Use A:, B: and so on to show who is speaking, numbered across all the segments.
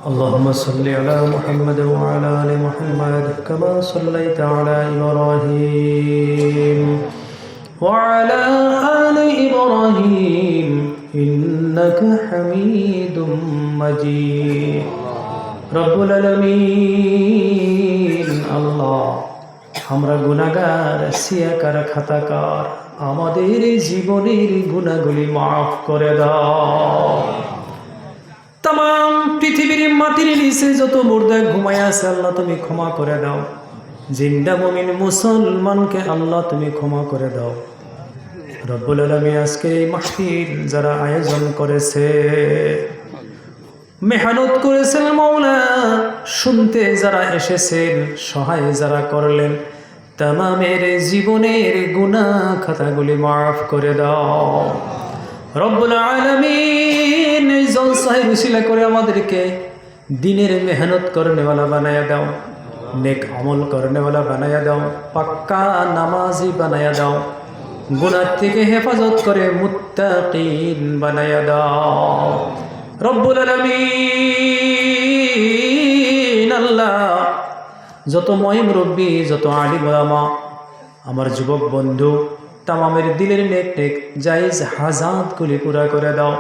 A: اللهم صل على محمد وعلى آل محمد كما صليت على إبراهيم وعلى آل إبراهيم إنك حميد مجيد رب العالمين الله আমরা গুনাহগার সিয়াকার খাতাকার আমাদের জীবনের গুনাহগুলি মাফ করে দাও तमाम পৃথিবীর মাটির নিচে যত মুর্দা ঘুমায় আছে আল্লাহ তুমি ক্ষমা করে দাও জিন্দা মুমিন মুসলমানকে আল্লাহ তুমি ক্ষমা করে দাও রব্বুল আলামিন আজকে এই মাহফিল যারা আয়োজন করেছে মেহনত করেছেন মাওলা শুনতে যারা এসেছেন সহায় যারা করলেন तमामेर জীবনের গুনাহ খাতাগুলি মাফ করে দাও রব্বুল আলামিন এই জলসায় উসিলা করে আমাদেরকে দিনের মেহনত করনে वाला बनाया দাও नेक আমল করনে वाला बनाया দাও পাক্কা নামাজি बनाया দাও গুনাহ থেকে হেফাজত করে মুত্তাকিন बनाया দাও রব্বুল আলামিন আল্লাহ যত ময় মুরব্বী যত আলিম ওলামা আমার যুবক বন্ধু तमामेर दिलेर नेक नेक जायज हाजातगुली पूरा करे दाओ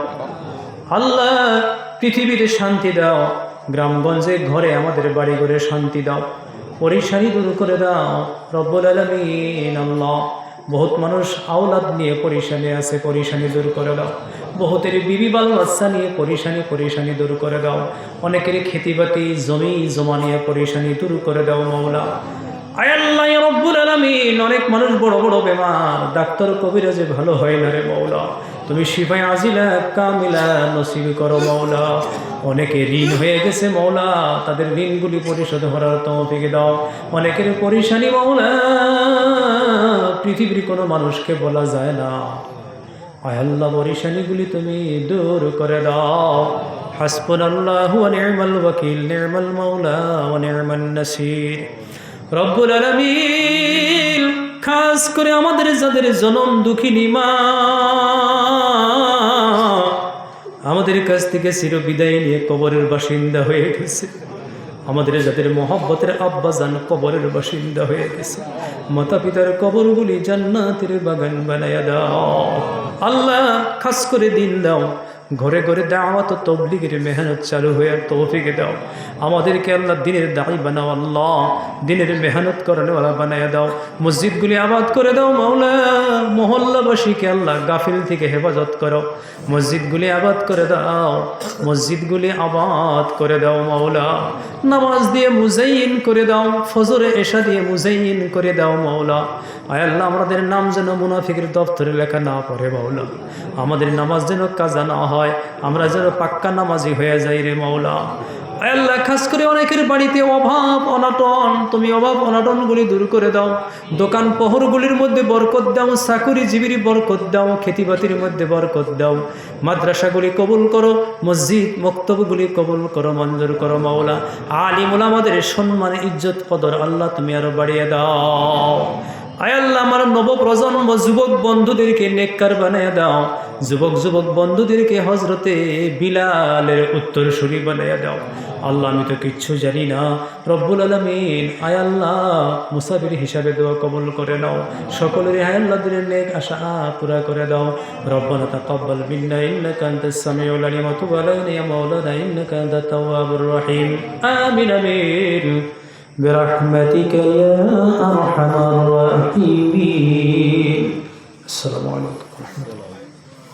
A: आल्लाह पृथिवीते शांति दाओ ग्रामगंजे घरे आमादेर बाड़ी घरे शांति दाओ परेशानी दूर करे दाओ रब्बुल आलामीन अल्लाह बहुत मानुष आउलाद निये परेशानी आछे परेशानी दूर करे दाओ बहुतेर बीबी बाल बाच्चा निये परेशानी दूर करे दाओ अनेकेर खेतीबाती जमी जमा निये परेशानी दूर करे दाओ मौला आय अल्लाह या रब्बुल आलामीन अनेक मानुष बड़ बड़ बेमार डाक्तार कबिराजे भालो हय ना रे मौला तुमी शिफाए आजिला कामिला नसीब करो मौला अनेके ऋण हये गेছে मौला तादेर ऋणगुली परिशोध करार तौफिक दाओ अनेकेर परेशानी मौला पृथिवीर कोनो मानुषके बला जाय ना आय अल्लाह परेशानीगुली तुमी दूर करे दाओ हासबुनाल्लाहु वा नि'माल वकील नि'माल मौला वा नि'मान नासिर रब्बुल आलामीन खास करे आमादेर जादेर जनम दुखिनी मा आमादेर काछ थेके चिर बिदाय निये कबरेर बासिंदा हये गेছে आमादेर जादेर मोहब्बतेर आब्बा जान कबरेर बासिंदा हये गेছে माता पितार कबरगुली जान्नातेर बागान बानाया दाओ आल्लाह खास करे दिन दाओ घरे घरे दावत तबलीगेर मेहनत चालू हुए तौफिक दाओ आमादेरके अल्लाह दिनेर दाई बनाओ अल्लाह दिनेर मेहनत करने वाला बनाया दाओ मस्जिदगुली आबाद करे दाओ मौला मोहल्लाबासीके अल्लाह गाफिल थेके हेफाजत करो मस्जिदगुली आबाद करे दाओ मस्जिदगुली आबाद करे दाओ मौला नामाज दिए मुजाय्यिन करे दाओ फजरे एशा दिए मुजाय्यिन करे दाओ मौला आय अल्लाह आमादेर नाम जेन मुनाफिकेर दफ्तरे लेखा ना पड़े मौला आमादेर नामाज जेन काजा ना হয় আমরা যেন পাক্কা নামাজি হয়ে যাই রে মাওলা আয় আল্লাহ খাস করে অনেকের বাড়িতে অভাব অনটন তুমি অভাব অনটনগুলি দূর করে দাও দোকান পহরগুলির মধ্যে বরকত দাও চাকরিজীবীর বরকত দাও খেতিবাতির মধ্যে বরকত দাও মাদ্রাসাগুলি কবুল করো মসজিদ মক্তবগুলি কবুল করো মঞ্জুর করো মাওলা আলিম ওলামাদের সম্মান ইজ্জত কদর আল্লাহ তুমি আরো বাড়িয়ে দাও आय अल्लाह आमार नव प्रजन्म जुबक बंधुदेरके नेककार बनाया दाओ जुबक जुबक बंधुदेरके हजरते बिलालेर उत्तरसुरी बनाया दाओ अल्लाह आमी तो किच्छु जानी ना रब्बुल आलामीन आय अल्लाह मुसाफिर हिसाबे दुआ कबुल करे नाओ सकलेर आय अल्लाह दिलेर नेक आशा पूरा करे दाओ रब्बाना तकब्बाल मिन्ना इन्नाका आन्तास सामिउल आलिम व तुब आलाइना या मौलाना इन्नाका आन्तात तव्वाबुर रहीम आमीन आमीन برحمتك يا أرحم الراحمين السلام عليكم ورحمة الله